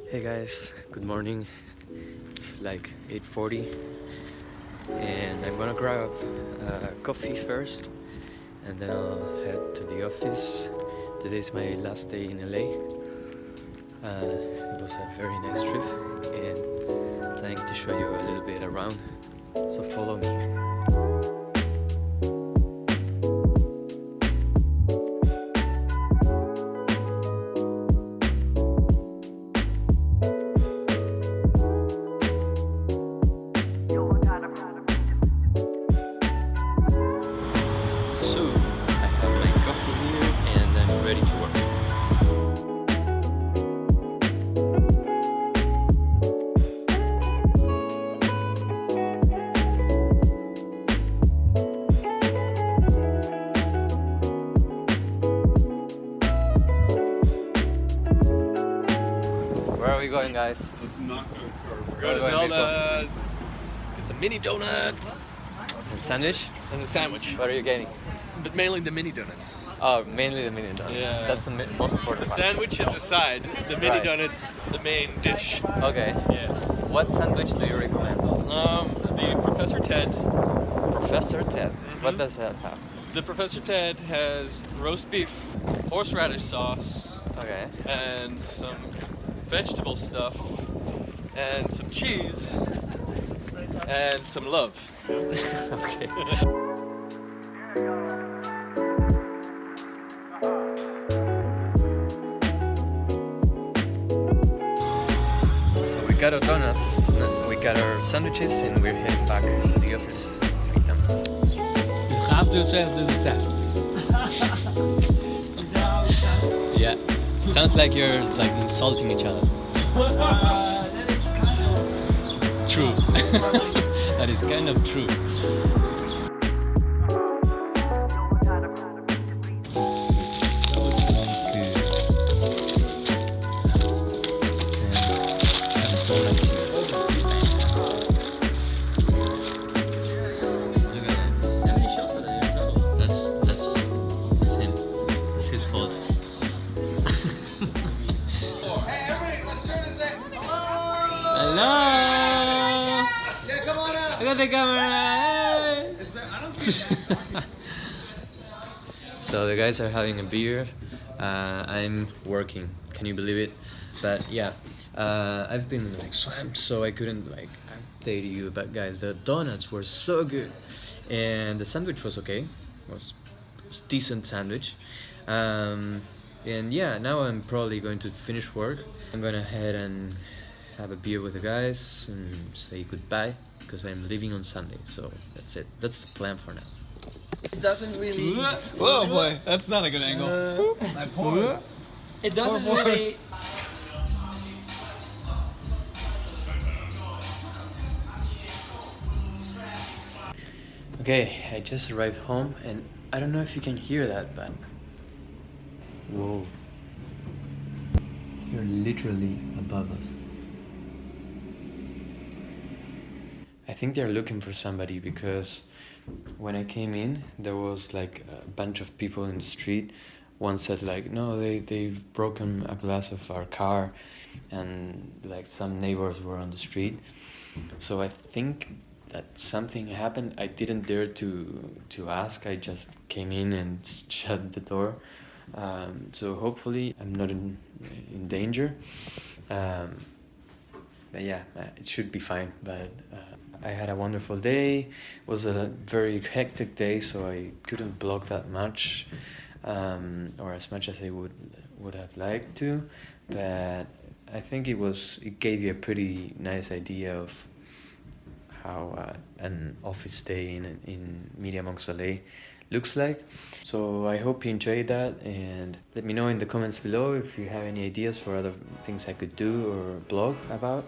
Hey guys, good morning. It's like 8:40 and I'm gonna grab coffee first and then I'll head to the office. Today's my last day in LA. It was a very nice trip and planning to show you a little bit around, so follow me. Where are we going, guys? Let's not go to We're going to Zelda's. It's a mini donuts And sandwich? and a sandwich, What are you getting? but mainly the mini donuts. Oh, mainly the mini donuts. Yeah. That's the most important The part. sandwich is a side, the mini Right. donuts the main dish. Okay. Yes. What sandwich do you recommend? The Professor Ted. Professor Ted. What Mhm. does that have? The Professor Ted has roast beef, horseradish sauce, Okay. and some vegetable stuff, and some cheese, and some love. Okay. So we got our donuts, we got our sandwiches, and we're heading back to the office to eat them. Je gaat dus zeggen, dus het Yeah. Sounds like you're like insulting each other. True. That is kind of true. Hello! Yeah, come on out. Look at the camera! So the guys are having a beer. I'm working. Can you believe it? But yeah, I've been like swamped, so I couldn't like update you. But guys, the donuts were so good, and the sandwich was okay. It was decent sandwich. And yeah, now I'm probably going to finish work. I'm gonna head and have a beer with the guys and say goodbye because I'm leaving on Sunday. So that's it. That's the plan for now. It doesn't really. Whoa, boy, that's not a good angle. It doesn't really. Okay, I just arrived home and I don't know if you can hear that, but whoa, you're literally above us. I think they're looking for somebody because when I came in, there was like a bunch of people in the street. One said like, no, they've broken a glass of our car, and like some neighbors were on the street. So I think that something happened. I didn't dare to ask. I just came in and shut the door. So hopefully I'm not in danger. But yeah, it should be fine. But I had a wonderful day. It was a very hectic day, so I couldn't blog that much, or as much as I would have liked to. But I think it gave you a pretty nice idea of how an office day in MediaMonks LA looks like. So I hope you enjoyed that, and let me know in the comments below if you have any ideas for other things I could do or blog about.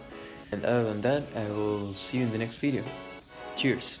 And other than that, I will see you in the next video. Cheers!